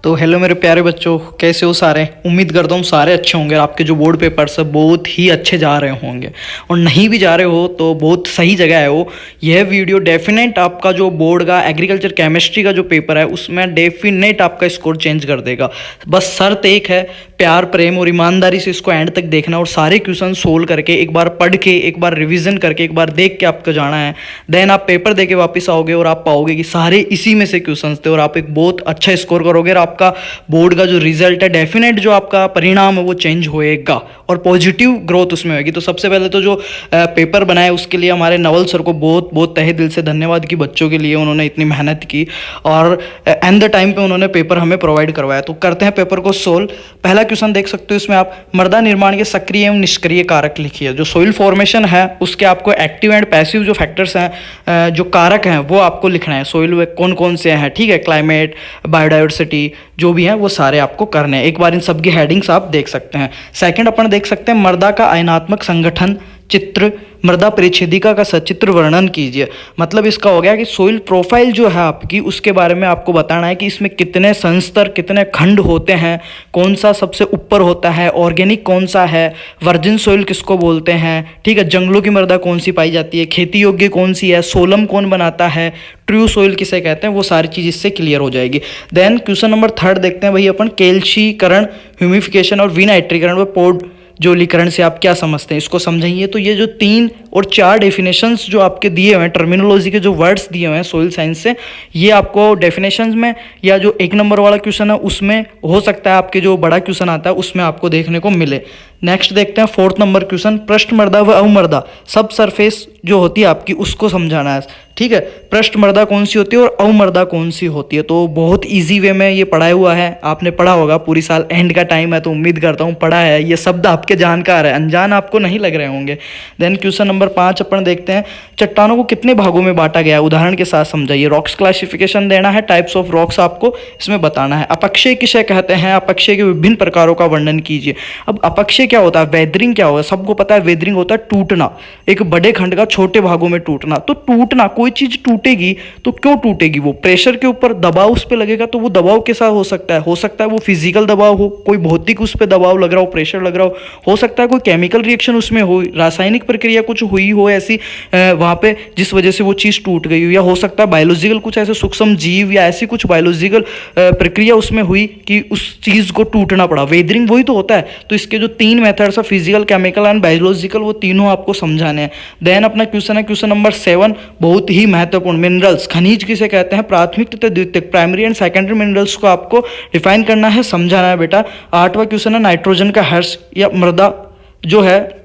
तो हेलो मेरे प्यारे बच्चों, कैसे हो सारे। उम्मीद करता हूँ सारे अच्छे होंगे और आपके जो बोर्ड पेपर्स है बहुत ही अच्छे जा रहे होंगे, और नहीं भी जा रहे हो तो बहुत सही जगह है वो। यह वीडियो डेफिनेट आपका जो बोर्ड का एग्रीकल्चर केमिस्ट्री का जो पेपर है उसमें डेफिनेट आपका स्कोर चेंज कर देगा। बस शर्त एक है, प्यार प्रेम और ईमानदारी से इसको एंड तक देखना और सारे क्वेश्चन सोल्व करके एक बार पढ़ के एक बार रिवीजन करके एक बार देख के आपको जाना है। देन आप पेपर दे के वापस आओगे और आप पाओगे कि सारे इसी में से क्वेश्चन थे और आप एक बहुत अच्छा स्कोर करोगे और आपका बोर्ड का जो रिजल्ट है डेफिनेट जो आपका परिणाम है वो चेंज होएगा और पॉजिटिव ग्रोथ उसमें होगी। तो सबसे पहले तो जो पेपर बनाए उसके लिए हमारे नवल सर को बहुत बहुत तहे दिल से धन्यवाद कि बच्चों के लिए उन्होंने इतनी मेहनत की और एंड द टाइम पे उन्होंने पेपर हमें प्रोवाइड करवाया। तो करते हैं पेपर को सोल्व। पहला क्वेश्चन देख सकते हो, इसमें आप मृदा निर्माण के सक्रिय एवं निष्क्रिय कारक लिखिए। जो सोइल फॉर्मेशन है उसके आपको एक्टिव एंड पैसिव जो फैक्टर्स हैं, जो कारक हैं वो आपको लिखना है। सोइल में कौन कौन से हैं, ठीक है, क्लाइमेट, बायोडाइवर्सिटी जो भी हैं वो सारे आपको करने हैं। एक बार इन सब की हेडिंग्स आप देख सकते हैं। सेकंड अपन देख सकते हैं मृदा का आयनात्मक संगठन चित्र, मृदा परिच्छेदिका का सचित्र वर्णन कीजिए। मतलब इसका हो गया कि सोइल प्रोफाइल जो है आपकी उसके बारे में आपको बताना है कि इसमें कितने संस्तर, कितने खंड होते हैं, कौन सा सबसे ऊपर होता है, ऑर्गेनिक कौन सा है, वर्जिन सोइल किसको बोलते हैं, ठीक है, जंगलों की मृदा कौन सी पाई जाती है, खेती योग्य कौन सी है, सोलम कौन बनाता है, ट्रू सोइल किसे कहते हैं, वो सारी चीज़ इससे क्लियर हो जाएगी। देन क्वेश्चन नंबर 3 देखते हैं भाई अपन, कैल्शीकरण, ह्यूमिफिकेशन और विनाइट्रीकरण व पॉड जोलीकरण से आप क्या समझते हैं, इसको समझाइए। तो ये जो 3 और 4 डेफिनेशंस जो आपके दिए हुए हैं, टर्मिनोलॉजी के जो वर्ड्स दिए हुए हैं सोइल साइंस से, ये आपको डेफिनेशंस में या जो 1 नंबर वाला क्वेश्चन है उसमें हो सकता है, आपके जो बड़ा क्वेश्चन आता है उसमें आपको देखने को मिले। नेक्स्ट देखते हैं 4th नंबर क्वेश्चन, पृष्ठ मृदा व अवमृदा, सब सरफेस जो होती है आपकी उसको समझाना है, ठीक है। पृष्ठ मृदा कौन सी होती है और अवमृदा कौन सी होती है। तो बहुत इजी वे में ये पढ़ाया हुआ है, आपने पढ़ा होगा, पूरी साल एंड का टाइम है तो उम्मीद करता हूँ पढ़ा है, ये शब्द आपके जानकार है, अनजान आपको नहीं लग रहे होंगे। देन क्वेश्चन नंबर 5 अपन देखते हैं, चट्टानों को कितने भागों में बांटा गया है, उदाहरण के साथ समझाइए। रॉक्स क्लासिफिकेशन देना है, टाइप्स ऑफ रॉक्स आपको इसमें बताना है। अपक्षय किसे कहते हैं, अपक्षय के विभिन्न प्रकारों का वर्णन कीजिए। अब अपक्षय क्या होता है, वेदरिंग क्या होता है, सबको पता है वेदरिंग होता है टूटना, एक बड़े खंड का छोटे भागों में टूटना। तो टूटना, कोई चीज टूटेगी तो क्यों टूटेगी, वो प्रेशर के ऊपर दबाव उस पर लगेगा तो वो दबाव के साथ हो सकता है वो फिजिकल दबाव हो, कोई भौतिक उस पर दबाव लग रहा हो, प्रेशर लग रहा हो सकता है कोई केमिकल रिएक्शन उसमें हो, रासायनिक प्रक्रिया कुछ हुई हो ऐसी वहां पे जिस वजह से वो चीज टूट गई हो, या हो सकता है बायोलॉजिकल कुछ ऐसे सूक्ष्म जीव या ऐसी कुछ बायोलॉजिकल प्रक्रिया उसमें हुई कि उस चीज को टूटना पड़ा। वेदरिंग वही तो होता है। तो इसके जो 3 मेथड्स है, फिजिकल, केमिकल एंड बायोलॉजिकल, वो तीनों आपको समझाने हैं। देन अपना क्वेश्चन है क्वेश्चन नंबर 7, बहुत ही महत्वपूर्ण, मिनरल्स, खनिज किसे कहते हैं, प्राथमिक तथा द्वितीयक, प्राइमरी एंड सेकेंडरी मिनरल्स को आपको डिफाइन करना है, समझाना है बेटा। 8वां क्वेश्चन है, नाइट्रोजन का हर्ष या मृदा जो है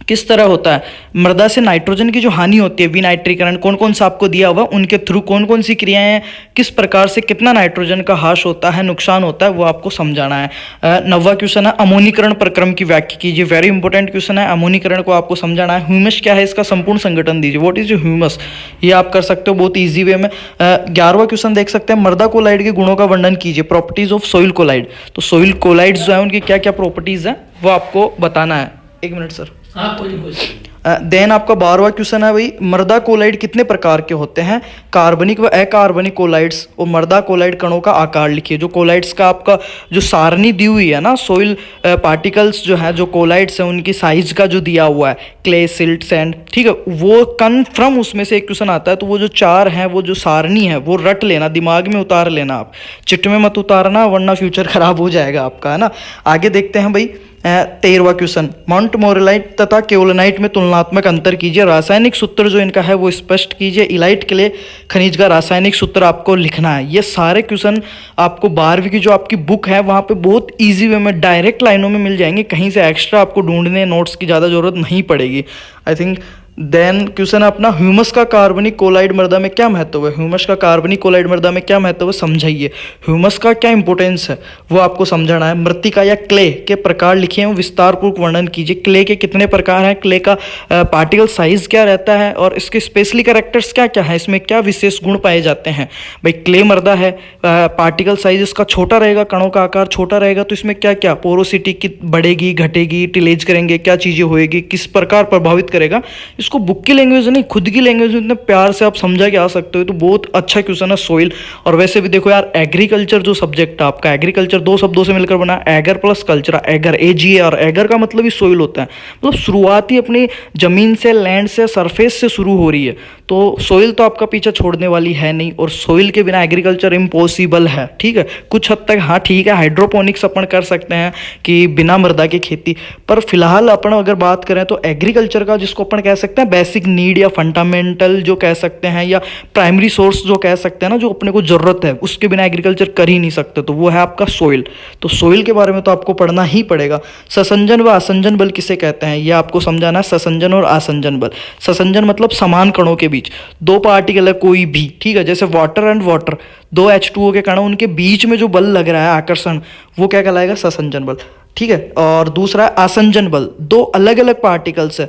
किस तरह होता है, मृदा से नाइट्रोजन की जो हानि होती है, विनाइट्रीकरण कौन कौन सा आपको दिया हुआ, उनके थ्रू कौन कौन सी क्रियाएं, किस प्रकार से कितना नाइट्रोजन का ह्रास होता है, नुकसान होता है, वो आपको समझाना है। 9वां क्वेश्चन है, अमोनीकरण प्रक्रम की व्याख्या कीजिए। वेरी इंपॉर्टेंट क्वेश्चन है, अमोनीकरण को आपको समझाना है। ह्यूमस क्या है, इसका संपूर्ण संगठन दीजिए। व्हाट इज ह्यूमस, ये आप कर सकते हो बहुत ईजी वे में। 11वां क्वेश्चन देख सकते हैं, मृदा कोलाइड के गुणों का वर्णन कीजिए। प्रॉपर्टीज ऑफ सोइल कोलाइड, तो सोइल कोलाइड्स जो है उनकी क्या क्या प्रॉपर्टीज है वो आपको बताना है। 1 मिनट सर। हाँ, कोई देन आपका 12वां क्वेश्चन है भाई, मृदा कोलाइड कितने प्रकार के होते हैं, कार्बनिक व अकार्बनिक कोलाइड्स, और मृदा कोलाइड कणों का आकार लिखिए। जो कोलाइड्स का आपका जो सारणी दी हुई है ना, सोइल पार्टिकल्स जो है, जो कोलाइड्स है उनकी साइज का जो दिया हुआ है, क्ले, सिल्ट, सैंड, ठीक है, वो कन्फर्म उसमें से एक क्वेश्चन आता है। तो वो जो 4 हैं, वो जो सारणी है वो रट लेना, दिमाग में उतार लेना, आप चिट में मत उतारना वरना फ्यूचर खराब हो जाएगा आपका, है ना। आगे देखते हैं भाई 13वां क्वेश्चन, माउंट मोरेलाइट तथा केओलिनाइट में तुलनात्मक अंतर कीजिए। रासायनिक सूत्र जो इनका है वो स्पष्ट कीजिए। इलाइट के लिए खनिज का रासायनिक सूत्र आपको लिखना है। ये सारे क्वेश्चन आपको 12वीं की जो आपकी बुक है वहाँ पे बहुत इजी वे में डायरेक्ट लाइनों में मिल जाएंगे, कहीं से एक्स्ट्रा आपको ढूंढने नोट्स की ज़्यादा जरूरत नहीं पड़ेगी, आई थिंक। देन क्वेश्चन है अपना, ह्यूमस का कार्बनिक कोलाइड मृदा में क्या महत्व है, ह्यूमस का कार्बनिक कोलाइड मृदा में क्या महत्व है समझाइए। ह्यूमस का क्या इंपॉर्टेंस है वो आपको समझाना है। मृत्तिका या क्ले के प्रकार लिखिए एवं विस्तारपूर्वक वर्णन कीजिए। क्ले के कितने प्रकार हैं, क्ले का पार्टिकल साइज क्या रहता है और इसके स्पेशली कैरेक्टर्स क्या क्या है, इसमें क्या विशेष गुण पाए जाते हैं। भाई क्ले मृदा है, पार्टिकल साइज इसका छोटा रहेगा, कणों का आकार छोटा रहेगा, तो इसमें क्या क्या पोरोसिटी की बढ़ेगी घटेगी, टिलेज करेंगे, क्या चीज़ें होएगी, किस प्रकार प्रभावित करेगा, उसको बुक की लैंग्वेज नहीं, खुद की लैंग्वेज में इतने प्यार से आप समझा के आ सकते हो, तो बहुत अच्छा क्वेश्चन है सोइल। और वैसे भी देखो यार, एग्रीकल्चर जो सब्जेक्ट है आपका, एग्रीकल्चर दो शब्दों से मिलकर बना, agar plus culture, agar AGR, agar का मतलब ही सोइल होता है, मतलब शुरुआत ही अपनी जमीन से, लैंड से, सरफेस से शुरू हो रही है। तो सोइल तो आपका पीछे छोड़ने वाली है नहीं, और सोइल के बिना एग्रीकल्चर इम्पॉसिबल है, ठीक है। कुछ हद तक हाँ ठीक है, हाइड्रोपोनिक्स अपन कर सकते हैं कि बिना मृदा की खेती, पर फिलहाल अपन अगर बात करें तो एग्रीकल्चर का, जिसको अपन कह सकते हैं बेसिक नीड या फंडामेंटल जो कह सकते हैं, या प्राइमरी सोर्स जो कह सकते हैं ना, जो अपने को जरूरत है, उसके बिना एग्रीकल्चर कर ही नहीं सकते, तो वो है आपका सोइल। तो सोइल के बारे में तो आपको पढ़ना ही पड़ेगा। ससंजन व आसंजन बल किसे कहते हैं, ये आपको समझाना है, ससंजन और आसंजन बल। ससंजन मतलब समान कणों के बीच, दो पार्टिकल है कोई भी, ठीक है, जैसे वाटर एंड वाटर, दो H2O के कणों, उनके बीच में जो बल लग रहा है आकर्षण, वो क्या कहलाएगा, ससंजन बल, ठीक है। और दूसरा है आसंजन बल, दो अलग अलग पार्टिकल्स है,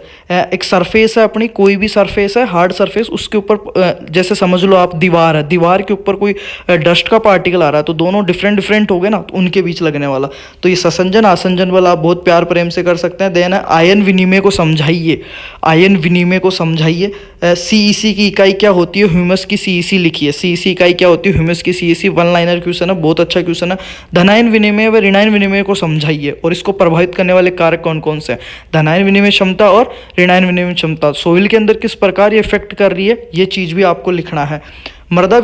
एक सरफेस है अपनी, कोई भी सरफेस है, हार्ड सरफेस, उसके ऊपर जैसे समझ लो आप दीवार है, दीवार के ऊपर कोई डस्ट का पार्टिकल आ रहा है, तो दोनों डिफरेंट डिफरेंट हो गए ना, तो उनके बीच लगने वाला, तो ये ससंजन आसंजन बल आप बहुत प्यार प्रेम से कर सकते हैं। देन आयन विनिमय को समझाइए, आयन विनिमय को समझाइए। CEC की इकाई क्या होती है, ह्यूमस की CEC लिखिए, CEC इकाई क्या होती है, ह्यूमस की CEC, वन लाइनर क्वेश्चन है, बहुत अच्छा क्वेश्चन है। धनायन विनिमय व ऋणायन विनिमय को समझाइए, और इसको प्रभावित करने वाले कारक कौन कौन से हैं, धनायन विनिमय क्षमता और ऋणायन विनिमय क्षमता, सोइल के अंदर किस प्रकार ये इफेक्ट कर रही है, ये चीज भी आपको लिखना है। मृदा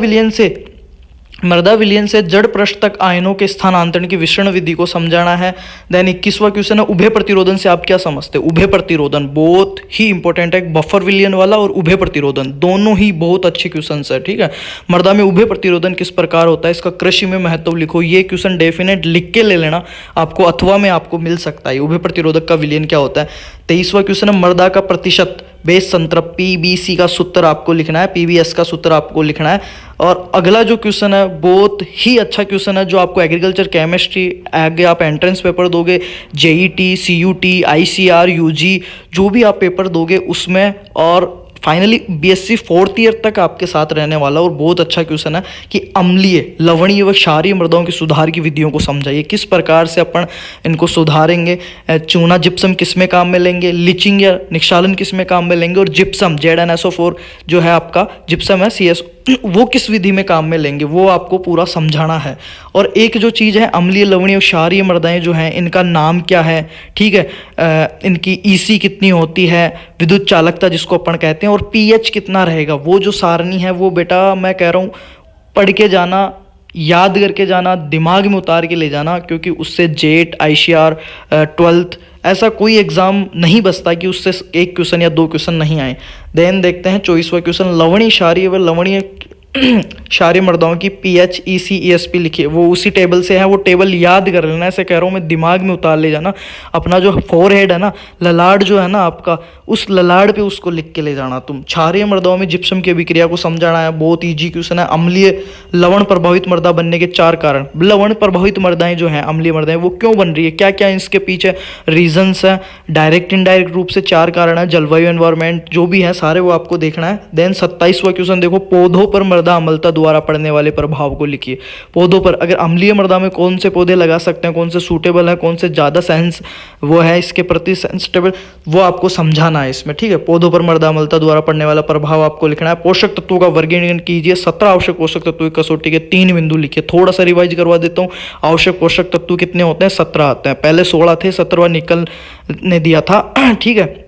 विलयन से जड़ पृष्ठ तक आयनों के स्थानांतरण की विसरण विधि को समझाना है। देन 21वां क्वेश्चन है, उभय प्रतिरोधन से आप क्या समझते हैं। उभय प्रतिरोधन बहुत ही इंपॉर्टेंट है, बफर विलयन वाला और उभय प्रतिरोधन दोनों ही बहुत अच्छे क्वेश्चन है, ठीक है। मृदा में उभय प्रतिरोधन किस प्रकार होता है, इसका कृषि में महत्व लिखो, ये क्वेश्चन डेफिनेट लिख के ले लेना, आपको अथवा में आपको मिल सकता है, उभय प्रतिरोधक का विलयन क्या होता है। 23वां क्वेश्चन है, मृदा का प्रतिशत बेस संतृप्त, PBC का सूत्र आपको लिखना है, PBS का सूत्र आपको लिखना है। और अगला जो क्वेश्चन है बहुत ही अच्छा क्वेश्चन है, जो आपको एग्रीकल्चर केमिस्ट्री, आगे आप एंट्रेंस पेपर दोगे, JET, CUT, ICR, UG, जो भी आप पेपर दोगे उसमें, और फाइनली BSc 4th ईयर तक आपके साथ रहने वाला, और बहुत अच्छा क्वेश्चन है कि अम्लीय, लवणीय व क्षारीय मृदाओं के सुधार की विधियों को समझाइए, किस प्रकार से अपन इनको सुधारेंगे, चूना जिप्सम किस में काम में लेंगे, लिचिंग या निक्षालन किस में काम में लेंगे, और जिप्सम ZnSO4 जो है आपका जिप्सम है CS, वो किस विधि में काम में लेंगे, वो आपको पूरा समझाना है। और एक जो चीज़ है, अम्लीय, लवणीय और क्षारीय मृदाएं जो हैं, इनका नाम क्या है, ठीक है, इनकी EC कितनी होती है, विद्युत चालकता जिसको अपन कहते हैं, और pH कितना रहेगा, वो जो सारणी है वो बेटा मैं कह रहा हूँ पढ़ के जाना, याद करके जाना, दिमाग में उतार के ले जाना, क्योंकि उससे JET, ICR, 12th ऐसा कोई एग्जाम नहीं बचता कि उससे एक क्वेश्चन या दो क्वेश्चन नहीं आए। देन देखते हैं 24वां क्वेश्चन, लवणीय क्षारीय व लवणीय क्षारीय मृदाओं की pH, EC, ESP लिखिए, वो उसी टेबल से है, वो टेबल याद कर लेना, ऐसे कह रहा हूँ मैं, दिमाग में उतार ले जाना, अपना जो फोरहेड है ना, ललाट जो है ना आपका, उस ललाट पे उसको लिख के ले जाना तुम। क्षारीय मृदाओं में जिप्सम की अभिक्रिया को समझाना है, बहुत ईजी क्वेश्चन है। अम्लीय लवण प्रभावित मृदा बनने के 4 कारण, लवण प्रभावित मृदाएं जो हैं, अम्लीय मृदाएं, वो क्यों बन रही है, क्या क्या इसके पीछे रीजंस है, डायरेक्ट इनडायरेक्ट रूप से 4 कारण है, जलवायु, एनवायरमेंट जो भी है सारे, वो आपको देखना है। देन 27वां क्वेश्चन देखो, पौधों पर मृदा अम्लता द्वारा पड़ने वाले प्रभाव को लिखिए। पौधों पर, अगर अम्लीय मृदा में कौन से पौधे लगा सकते हैं, कौन से सूटेबल है, कौन से ज़्यादा सेंस वो है इसके प्रति सेंसिटिव, वो आपको समझाना है इसमें, ठीक है। पौधों पर मृदा अम्लता द्वारा पड़ने वाला प्रभाव आपको लिखना है। पोषक तत्वों का वर्गीकरण कीजिए, 17 आवश्यक पोषक तत्वों की कसौटी के 3 बिंदु लिखिए। थोड़ा सा रिवाइज करवा देता हूँ, आवश्यक पोषक तत्व कितने होते हैं, 17 आते हैं, पहले 16 थे, 17वां निकल ने दिया था, ठीक है,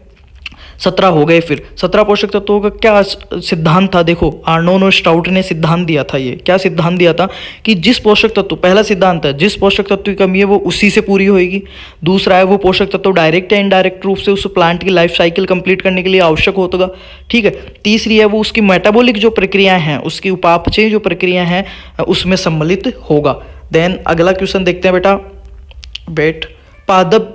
17 हो गए। फिर 17 पोषक तत्वों का क्या सिद्धांत था, देखो आर्नोन और स्टाउट ने सिद्धांत दिया था। ये क्या सिद्धांत दिया था कि जिस पोषक तत्व, पहला सिद्धांत है, जिस पोषक तत्व की कमी है वो उसी से पूरी होगी। दूसरा है, वो पोषक तत्व डायरेक्ट या इनडायरेक्ट रूप से उस प्लांट की लाइफ साइकिल कंप्लीट करने के लिए आवश्यक होगा, ठीक है। तीसरी है, वो उसकी मेटाबॉलिक जो प्रक्रियाएं हैं, उसकी उपापचय जो प्रक्रिया हैं उसमें सम्मिलित होगा। देन अगला क्वेश्चन देखते हैं बेटा, पादप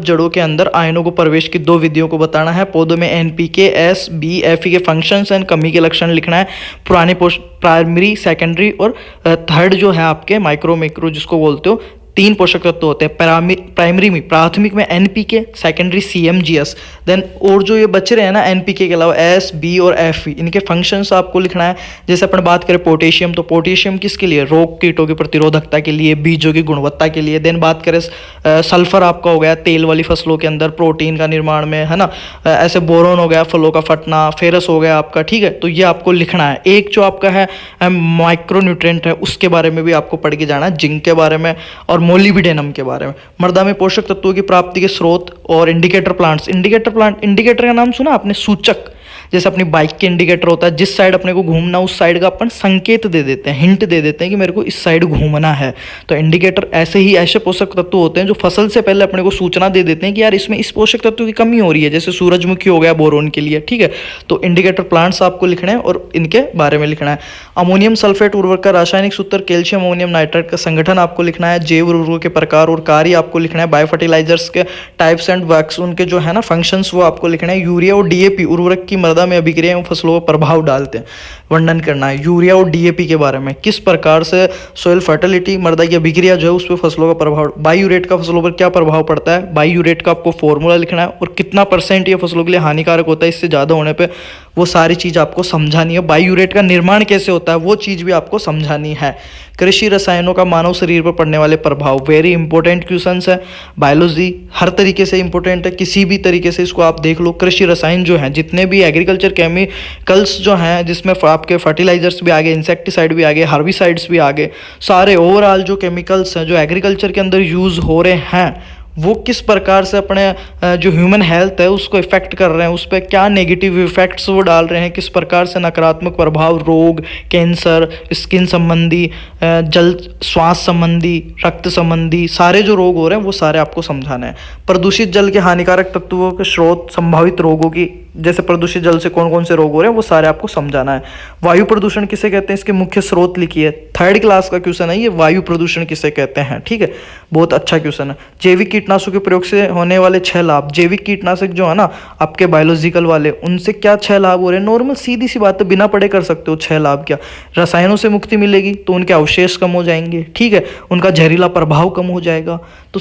जड़ों के अंदर आयनों को प्रवेश की 2 विधियों को बताना है। पौधों में NPK, S, B, Fe के फंक्शंस एंड कमी के लक्षण लिखना है। पुराने प्राइमरी, सेकेंडरी और थर्ड जो है आपके माइक्रो जिसको बोलते हो, तीन पोषक तत्व होते हैं। प्राइमरी में, प्राथमिक में एनपीके, सेकेंडरी सीएमजीएस, देन और जो ये बच रहे हैं ना एनपीके के अलावा एस, बी और एफ, इनके फंक्शंस आपको लिखना है। जैसे अपन बात करें पोटेशियम, तो पोटेशियम किसके लिए, रोग कीटों की प्रतिरोधकता के लिए, बीजों की गुणवत्ता के लिए। देन बात करें सल्फर आपका हो गया तेल वाली फसलों के अंदर प्रोटीन का निर्माण में, है ना। ऐसे बोरोन हो गया फलों का फटना, फेरस हो गया आपका, ठीक है। तो ये आपको लिखना है। एक जो आपका है माइक्रोन्यूट्रेंट है, उसके बारे में भी आपको पढ़ के जाना है, जिंक के बारे में और मोलिब्डेनम के बारे में। मृदा में पोषक तत्वों की प्राप्ति के स्रोत और इंडिकेटर प्लांट्स। इंडिकेटर का नाम सुना आपने, सूचक। जैसे अपनी बाइक के इंडिकेटर होता है, जिस साइड अपने को घूमना उस साइड का अपन संकेत दे देते हैं, हिंट दे देते हैं कि मेरे को इस साइड घूमना है। तो इंडिकेटर ऐसे पोषक तत्व होते हैं जो फसल से पहले अपने को सूचना दे देते हैं कि यार इसमें इस पोषक तत्व की कमी हो रही है। जैसे सूरजमुखी हो गया बोरोन के लिए, ठीक है। तो इंडिकेटर प्लांट्स आपको लिखने हैं और इनके बारे में लिखना है। अमोनियम सल्फेट उर्वरक का रासायनिक सूत्र, कैल्शियम अमोनियम नाइट्रेट का संगठन आपको लिखना है। जैव उर्वरकों के प्रकार और कार्य आपको लिखना है। बायो फर्टिलाइजर्स के टाइप्स एंड वर्क्स, उनके जो है ना फंक्शंस, वो आपको लिखना है। यूरिया और डीएपी उर्वरक की मृदा में अभिक्रिया एवं फसलों पर प्रभाव डालते हैं, वर्णन करना है। यूरिया और डीएपी के बारे में, किस प्रकार से सोइल फर्टिलिटी, मृदा की अभिक्रिया जो है उस पर फसलों का प्रभाव। बायोयूरेट का फसलों पर क्या प्रभाव पड़ता है, बायोयूरेट का आपको फॉर्मूला लिखना है और कितना % ये फसलों के लिए हानिकारक होता है, इससे ज़्यादा होने पे वो सारी चीज़ आपको समझानी है। बायोयूरेट का निर्माण कैसे होता है वो चीज़ भी आपको समझानी है। कृषि रसायनों का मानव शरीर पर पड़ने वाले प्रभाव, वेरी इंपॉर्टेंट क्वेश्चंस है। बायोलॉजी हर तरीके से इंपॉर्टेंट है, किसी भी तरीके से इसको आप देख लो। कृषि रसायन जो हैं, जितने भी एग्रीकल्चर केमिकल्स जो हैं, जिसमें आपके फर्टिलाइजर्स भी आ गए, इंसेक्टिसाइड भी आ गए, हर्बिसाइड्स भी आ गए, सारे ओवरऑल जो केमिकल्स हैं जो एग्रीकल्चर के अंदर यूज़ हो रहे हैं, वो किस प्रकार से अपने जो ह्यूमन हेल्थ है उसको इफेक्ट कर रहे हैं, उस पर क्या नेगेटिव इफेक्ट्स वो डाल रहे हैं, किस प्रकार से नकारात्मक प्रभाव, रोग, कैंसर, स्किन संबंधी, जल श्वास संबंधी, रक्त संबंधी सारे जो रोग हो रहे हैं वो सारे आपको समझाना है। प्रदूषित जल के हानिकारक तत्वों के स्रोत, संभावित रोगों की, जैसे प्रदूषित जल से कौन कौन से रोग हो रहे हैं वो सारे आपको समझाना है। वायु प्रदूषण किसे कहते हैं, इसके मुख्य स्रोत लिखिए। 3rd क्लास का क्वेश्चन है ये, वायु प्रदूषण किसे कहते हैं, ठीक है। बहुत अच्छा क्वेश्चन है। जैविक कीटनाशकों के प्रयोग से होने वाले 6 लाभ। जैविक कीटनाशक जो है ना आपके बायोलॉजिकल वाले, उनसे क्या 6 लाभ हो रहे हैं, नॉर्मल सीधी सी बात है, बिना पढ़े कर सकते हो। 6 लाभ क्या, रसायनों से मुक्ति मिलेगी तो उनके अवशेष कम हो जाएंगे, ठीक है, उनका जहरीला प्रभाव कम हो जाएगा, तो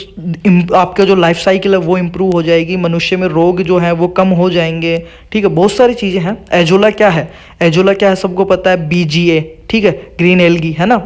आपका जो लाइफ साइकिल है वो इम्प्रूव हो जाएगी, मनुष्य में रोग जो है वो कम हो जाएंगे, ठीक है। बहुत सारी चीज़ें हैं। एजोला क्या है, एजोला क्या है सबको पता है, बीजीए, ठीक है, ग्रीन एल्गी, है ना।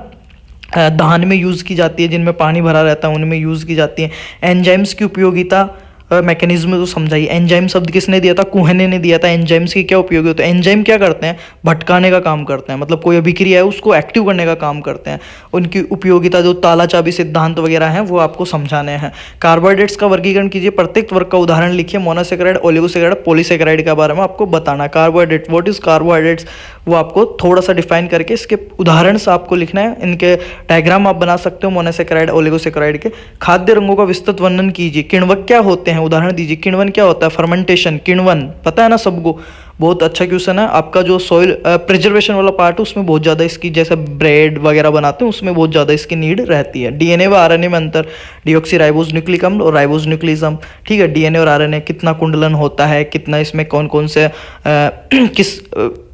धान में यूज़ की जाती है, जिनमें पानी भरा रहता है उनमें यूज़ की जाती है। एंजाइम्स की उपयोगिता, मैकेनिज्म तो समझाइए। एंजाइम शब्द किसने दिया था, कुहने ने दिया था। एंजाइम्स की क्या उपयोग होता है, एंजाइम क्या करते हैं, भटकाने का काम करते हैं, मतलब कोई अभिक्रिया है उसको एक्टिव करने का काम करते हैं। उनकी उपयोगिता जो ताला चाबी सिद्धांत वगैरह हैं वो आपको समझाने हैं। कार्बोहाइड्रेट्स का वर्गीकरण कीजिए, प्रत्येक वर्ग का उदाहरण लिखिए। मोनोसेकेराइड, ओलिगोसेकेराइड, पॉलीसेकेराइड के बारे में आपको बताना। कार्बोहाइड्रेट, व्हाट इज कार्बोहाइड्रेट्स, वो आपको थोड़ा सा डिफाइन करके इसके उदाहरण से आपको लिखना है। इनके डायग्राम आप बना सकते हो मोनोसेकेराइड, ओलिगोसेकेराइड के। खाद्य रंगों का विस्तृत वर्णन कीजिए। किण्वक क्या होते हैं, उदाहरण दीजिए। किण्वन क्या होता है, फर्मेंटेशन, किण्वन पता है ना सबको। बहुत अच्छा क्वेश्चन है। आपका जो सॉइल प्रिजर्वेशन वाला पार्ट है उसमें बहुत ज़्यादा इसकी, जैसे ब्रेड वगैरह बनाते हैं उसमें बहुत ज़्यादा इसकी नीड रहती है। डीएनए व आरएनए में अंतर, डीऑक्सी न्यूक्लिक अम्ल और राइबोज न्यूक्लियस, ठीक है। डीएनए और आरएनए कितना कुंडलन होता है, कितना इसमें कौन कौन से किस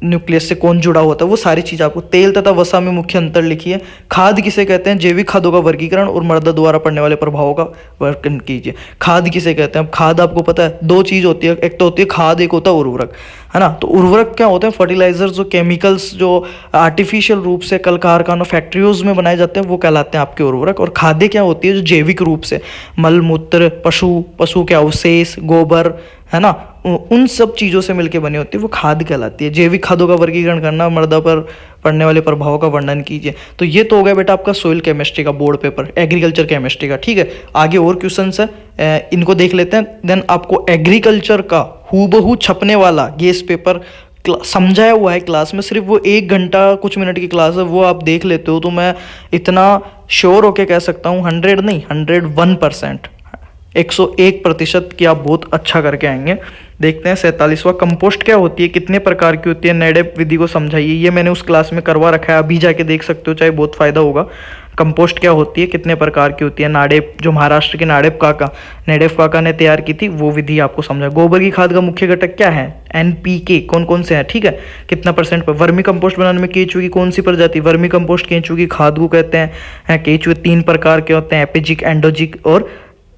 न्यूक्लियस से कौन जुड़ा होता है, वो सारी चीज़ आपको। तेल तथा वसा में मुख्य अंतर लिखिए। खाद किसे कहते हैं, जैविक खादों का वर्गीकरण और मृदा द्वारा पड़ने वाले प्रभावों का वर्णन कीजिए। खाद किसे कहते हैं, अब खाद आपको पता है 2 चीज़ होती है, एक तो होती है खाद, एक होता है उर्वरक, है ना। तो उर्वरक क्या होते हैं, फर्टिलाइजर्स, जो केमिकल्स जो आर्टिफिशियल रूप से कल कारखानों फैक्ट्रियोज में बनाए जाते हैं वो कहलाते हैं आपके उर्वरक। और खाद्य क्या होती है, जो जैविक रूप से मल मूत्र, पशु के अवशेष, गोबर, है ना, उन सब चीज़ों से मिलकर बनी होती है वो खाद कहलाती है। जैविक खादों का वर्गीकरण करना, मृदा पर पड़ने वाले प्रभावों का वर्णन कीजिए। तो ये तो हो गया बेटा आपका सोइल केमिस्ट्री का बोर्ड पेपर, एग्रीकल्चर केमिस्ट्री का, ठीक है। आगे और क्वेश्चंस है, इनको देख लेते हैं। देन आपको एग्रीकल्चर का हूबहू छपने वाला गेस पेपर समझाया हुआ है क्लास में, सिर्फ वो 1 घंटा कुछ मिनट की क्लास है, वो आप देख लेते हो तो मैं इतना श्योर होके कह सकता हूँ 100 नहीं 101%, 101% कि आप बहुत अच्छा करके आएंगे। देखते हैं 47वां, कंपोस्ट क्या होती है, कितने प्रकार की होती है, नेडेप विधि को समझाइए। ये मैंने उस क्लास में करवा रखा है, अभी जाके देख सकते हो, चाहे बहुत फ़ायदा होगा। कंपोस्ट क्या होती है, कितने प्रकार की होती है। नाडेप, जो महाराष्ट्र के नाडेप काका ने तैयार की थी, वो विधि आपको समझा। गोबर की खाद का मुख्य घटक क्या है, NPK, कौन कौन से हैं, ठीक है, कितना परसेंट पर। वर्मी कंपोस्ट बनाने में केंचुए की कौन सी प्रजाति, वर्मी कंपोस्ट केंचुए की खाद को कहते हैं। केंचुए 3 प्रकार के होते हैं, एपिजिक, एंडोजिक और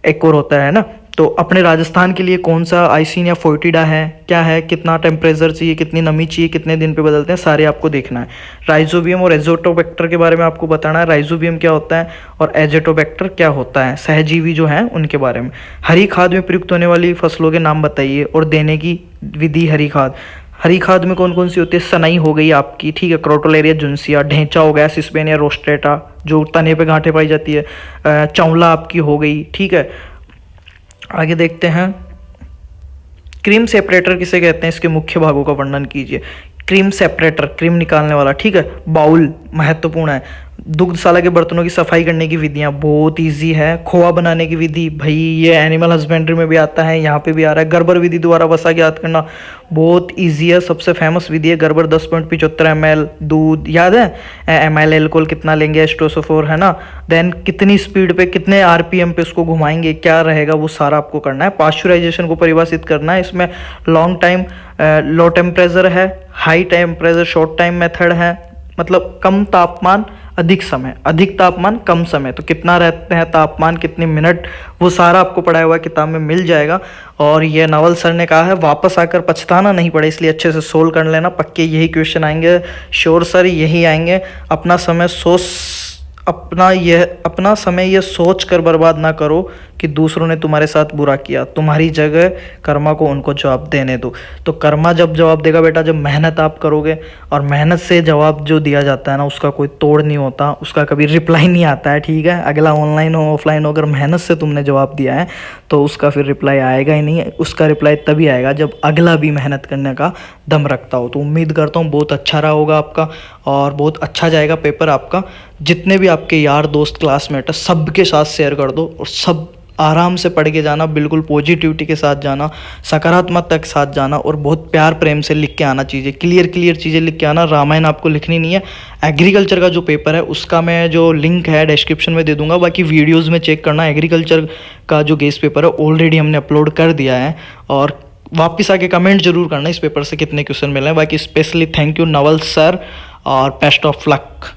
एक और होता है ना। तो अपने राजस्थान के लिए कौन सा आइसिन या फोर्टिडा है, क्या है, कितना टेम्परेचर चाहिए, कितनी नमी चाहिए, कितने दिन पे बदलते हैं, सारे आपको देखना है। राइजोबियम और एजोटोबैक्टर के बारे में आपको बताना है, राइजोबियम क्या होता है और एजोटोबैक्टर क्या होता है, सहजीवी जो हैं उनके बारे में। हरी खाद में प्रयुक्त होने वाली फसलों के नाम बताइए और देने की विधि। हरी खाद में कौन कौन सी होती है, सनई हो गई आपकी, ठीक है, क्रोटोलेरिया जुन्सिया, ढेंचा हो गया, सिस्पेनिया रोस्ट्रेटा जो तने पे गांठें पाई जाती है, चौला आपकी हो गई, ठीक है। आगे देखते हैं, क्रीम सेपरेटर किसे कहते हैं, इसके मुख्य भागों का वर्णन कीजिए। क्रीम सेपरेटर, क्रीम निकालने वाला, ठीक है। बाउल महत्वपूर्ण है। दुग्धशाला के बर्तनों की सफाई करने की विधियाँ बहुत इजी है। खोआ बनाने की विधि, भाई ये एनिमल हस्बेंड्री में भी आता है, यहाँ पे भी आ रहा है। गर्बर विधि द्वारा वसा ज्ञात करना बहुत इजी है, सबसे फेमस विधि है गर्बर। 10.75 ml दूध, याद है, ml एल्कोहल कितना लेंगे, एस्टोसोफोर, है ना। देन कितनी स्पीड पे, कितने RPM पे उसको घुमाएंगे, क्या रहेगा, वो सारा आपको करना है। पास्चुराइजेशन को परिभाषित करना है, इसमें लॉन्ग टाइम लो टेम्परेचर है, high temperature short time method है, मतलब कम तापमान अधिक समय, अधिक तापमान कम समय, तो कितना रहते हैं तापमान, कितने मिनट, वो सारा आपको पढ़ाया हुआ किताब में मिल जाएगा। और ये नवल सर ने कहा है वापस आकर पछताना नहीं पड़े, इसलिए अच्छे से सोल्व कर लेना, पक्के यही क्वेश्चन आएंगे, श्योर सर यही आएंगे। अपना समय यह सोच कर बर्बाद ना करो कि दूसरों ने तुम्हारे साथ बुरा किया, तुम्हारी जगह कर्मा को उनको जवाब देने दो। तो कर्मा जब जवाब देगा बेटा, जब मेहनत आप करोगे, और मेहनत से जवाब जो दिया जाता है ना, उसका कोई तोड़ नहीं होता, उसका कभी रिप्लाई नहीं आता है, ठीक है। अगला ऑनलाइन हो ऑफलाइन हो, अगर मेहनत से तुमने जवाब दिया है तो उसका फिर रिप्लाई आएगा ही नहीं, उसका रिप्लाई तभी आएगा जब अगला भी मेहनत करने का दम रखता हो। तो उम्मीद करता हूँ बहुत अच्छा रहा होगा आपका, और बहुत अच्छा जाएगा पेपर आपका। जितने भी आपके यार दोस्त क्लासमेट है, सबके साथ शेयर कर दो, और सब आराम से पढ़ के जाना, बिल्कुल पॉजिटिविटी के साथ जाना, सकारात्मकता के साथ जाना, और बहुत प्यार प्रेम से लिख के आना चीज़ें, क्लियर चीज़ें लिख के आना। रामायण आपको लिखनी नहीं है। एग्रीकल्चर का जो पेपर है उसका मैं जो लिंक है डिस्क्रिप्शन में दे दूंगा, बाकी वीडियोज़ में चेक करना। एग्रीकल्चर का जो गेस्ट पेपर है ऑलरेडी हमने अपलोड कर दिया है, और वापस आके कमेंट जरूर करना इस पेपर से कितने क्वेश्चन मिले हैं। बाकी specially thank you Naval sir, और बेस्ट ऑफ लक।